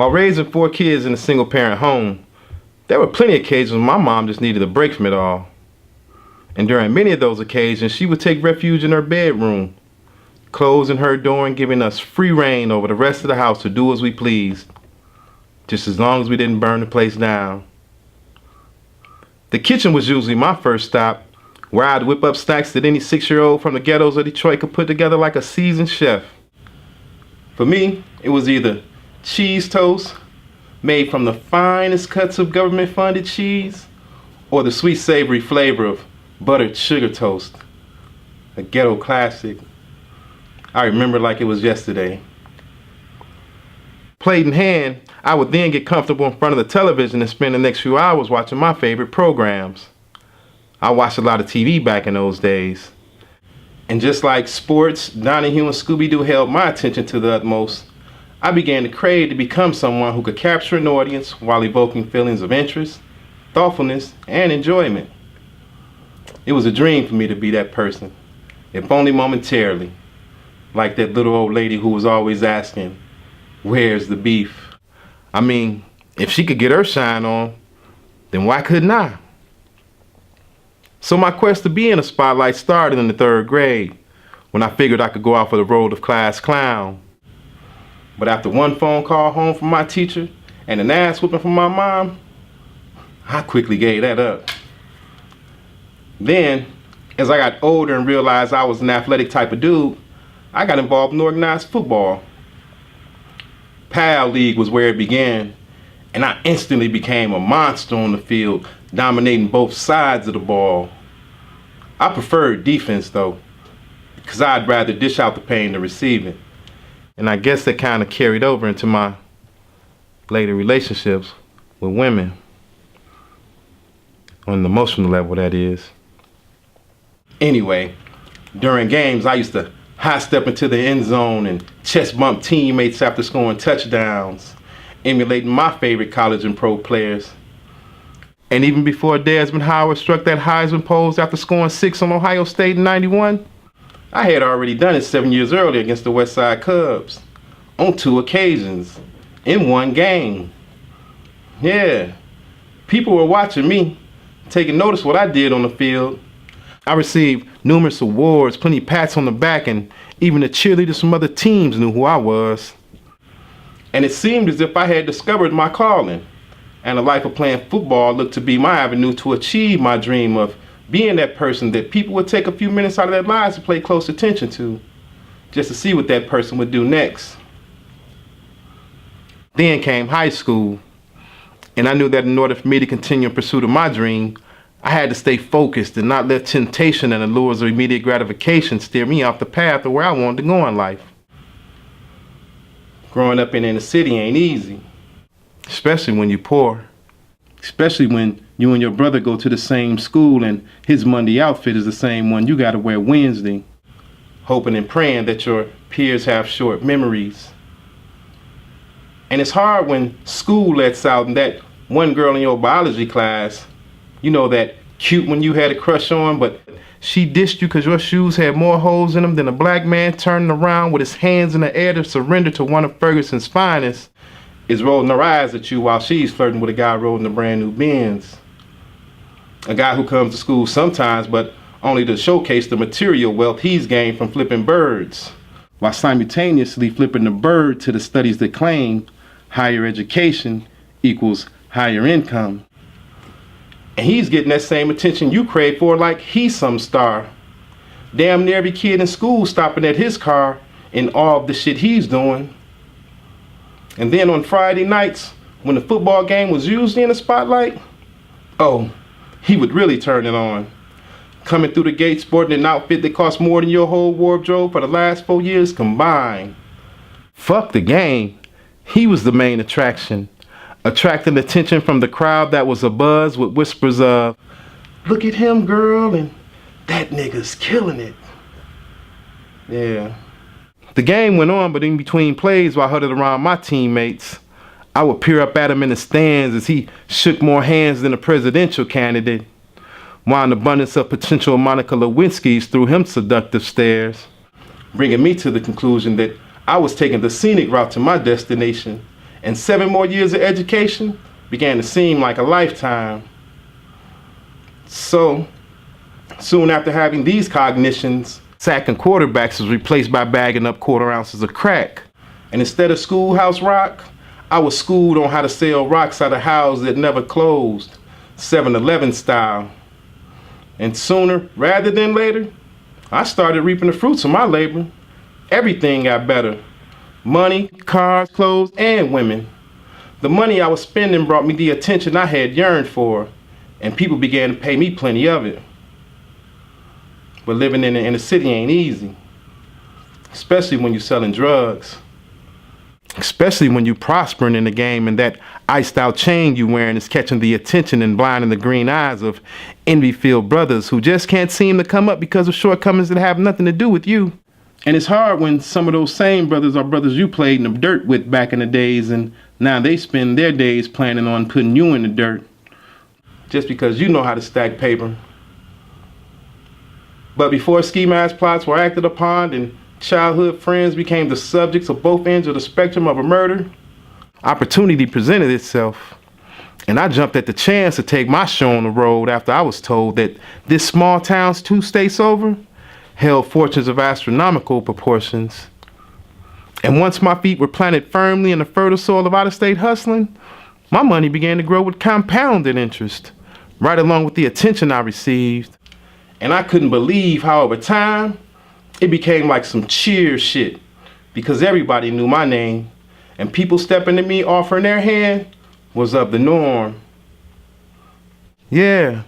While raising 4 kids in a single-parent home, there were plenty of occasions when my mom just needed a break from it all. And during many of those occasions, she would take refuge in her bedroom, closing her door and giving us free reign over the rest of the house to do as we pleased, just as long as we didn't burn the place down. The kitchen was usually my first stop, where I'd whip up snacks that any 6-year-old from the ghettos of Detroit could put together like a seasoned chef. For me, it was either cheese toast, made from the finest cuts of government-funded cheese, or the sweet savory flavor of buttered sugar toast, a ghetto classic. I remember like it was yesterday. Plate in hand, I would then get comfortable in front of the television and spend the next few hours watching my favorite programs. I watched a lot of TV back in those days. And just like sports, Donahue and Scooby-Doo held my attention to the utmost, I began to crave to become someone who could capture an audience while evoking feelings of interest, thoughtfulness, and enjoyment. It was a dream for me to be that person, if only momentarily, like that little old lady who was always asking, "Where's the beef?" I mean, if she could get her shine on, then why couldn't I? So my quest to be in the spotlight started in the 3rd grade, when I figured I could go out for the role of class clown. But after one phone call home from my teacher and an ass whooping from my mom, I quickly gave that up. Then, as I got older and realized I was an athletic type of dude, I got involved in organized football. PAL League was where it began, and I instantly became a monster on the field, dominating both sides of the ball. I preferred defense though, because I'd rather dish out the pain than receive it. And I guess that kind of carried over into my later relationships with women. On an emotional level, that is. Anyway, during games, I used to high step into the end zone and chest bump teammates after scoring touchdowns, emulating my favorite college and pro players. And even before Desmond Howard struck that Heisman pose after scoring 6 on Ohio State in '91, I had already done it 7 years earlier against the West Side Cubs, on 2 occasions, in 1 game. Yeah, people were watching me, taking notice of what I did on the field. I received numerous awards, plenty of pats on the back, and even the cheerleaders from other teams knew who I was. And it seemed as if I had discovered my calling, and a life of playing football looked to be my avenue to achieve my dream of being that person that people would take a few minutes out of their lives to pay close attention to, just to see what that person would do next. Then came high school, and I knew that in order for me to continue in pursuit of my dream, I had to stay focused and not let temptation and the lures of immediate gratification steer me off the path of where I wanted to go in life. Growing up in the city ain't easy, especially when you're poor. Especially when you and your brother go to the same school and his Monday outfit is the same one you gotta wear Wednesday, hoping and praying that your peers have short memories. And it's hard when school lets out and that one girl in your biology class, you know, that cute one you had a crush on, but she dissed you because your shoes had more holes in them than a black man turning around with his hands in the air to surrender to one of Ferguson's finest, is rolling her eyes at you while she's flirting with a guy rolling a brand new Benz. A guy who comes to school sometimes, but only to showcase the material wealth he's gained from flipping birds, while simultaneously flipping the bird to the studies that claim higher education equals higher income. And he's getting that same attention you crave for like he's some star. Damn near every kid in school stopping at his car in awe of the shit he's doing. And then on Friday nights, when the football game was usually in the spotlight, oh, he would really turn it on. Coming through the gate sporting an outfit that cost more than your whole wardrobe for the last 4 years combined. Fuck the game. He was the main attraction, attracting attention from the crowd that was abuzz with whispers of, "Look at him, girl," and "That nigga's killing it." Yeah. The game went on, but in between plays while huddled around my teammates, I would peer up at him in the stands as he shook more hands than a presidential candidate, while an abundance of potential Monica Lewinsky's threw him seductive stares, bringing me to the conclusion that I was taking the scenic route to my destination and 7 more years of education began to seem like a lifetime. So, soon after having these cognitions, sacking quarterbacks was replaced by bagging up quarter ounces of crack. And instead of schoolhouse rock, I was schooled on how to sell rocks out of houses that never closed, 7-Eleven style. And sooner rather than later, I started reaping the fruits of my labor. Everything got better. Money, cars, clothes, and women. The money I was spending brought me the attention I had yearned for, and people began to pay me plenty of it. But living in the inner city ain't easy, especially when you're selling drugs. Especially when you're prospering in the game and that iced out chain you wearing is catching the attention and blinding the green eyes of envy-filled brothers who just can't seem to come up because of shortcomings that have nothing to do with you. And it's hard when some of those same brothers are brothers you played in the dirt with back in the days, and now they spend their days planning on putting you in the dirt just because you know how to stack paper. But before ski mask plots were acted upon and childhood friends became the subjects of both ends of the spectrum of a murder, opportunity presented itself. And I jumped at the chance to take my show on the road after I was told that this small town's 2 states over held fortunes of astronomical proportions. And once my feet were planted firmly in the fertile soil of out-of-state hustling, my money began to grow with compounded interest, right along with the attention I received. And I couldn't believe how over time, it became like some cheer shit, because everybody knew my name, and people stepping to me offering their hand was of the norm. Yeah,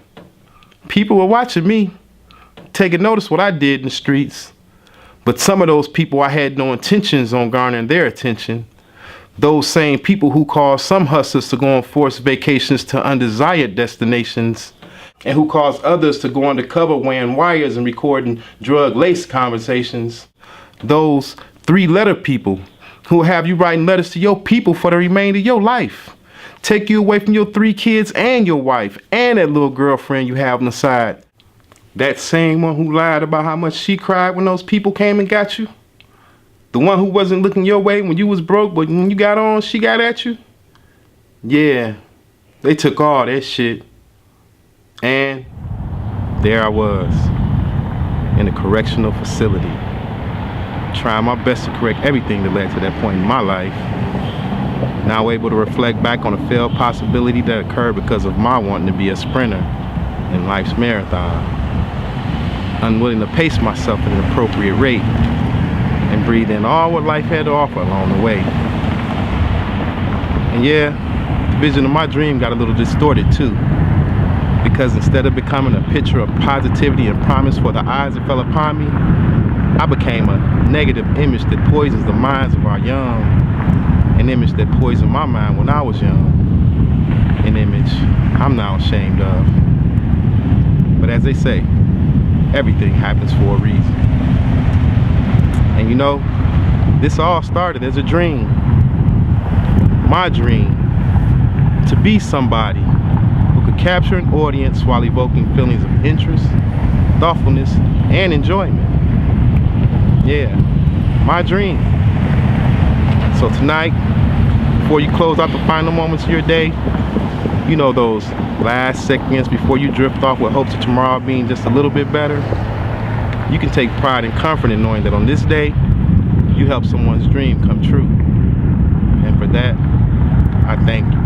people were watching me, taking notice what I did in the streets. But some of those people I had no intentions on garnering their attention. Those same people who caused some hustlers to go on forced vacations to undesired destinations, and who caused others to go undercover weighing wires and recording drug-laced conversations. Those 3-letter people who will have you writing letters to your people for the remainder of your life. Take you away from your 3 kids and your wife and that little girlfriend you have on the side. That same one who lied about how much she cried when those people came and got you. The one who wasn't looking your way when you was broke, but when you got on, she got at you. Yeah, they took all that shit. And there I was, in a correctional facility, trying my best to correct everything that led to that point in my life. Now able to reflect back on a failed possibility that occurred because of my wanting to be a sprinter in life's marathon. Unwilling to pace myself at an appropriate rate and breathe in all what life had to offer along the way. And yeah, the vision of my dream got a little distorted too. Because instead of becoming a picture of positivity and promise for the eyes that fell upon me, I became a negative image that poisons the minds of our young. An image that poisoned my mind when I was young. An image I'm now ashamed of. But as they say, everything happens for a reason. And you know, this all started as a dream. My dream to be somebody capture an audience while evoking feelings of interest, thoughtfulness, and enjoyment. Yeah, my dream. So tonight, before you close out the final moments of your day, you know, those last seconds before you drift off with hopes of tomorrow being just a little bit better, you can take pride and comfort in knowing that on this day, you helped someone's dream come true. And for that, I thank you.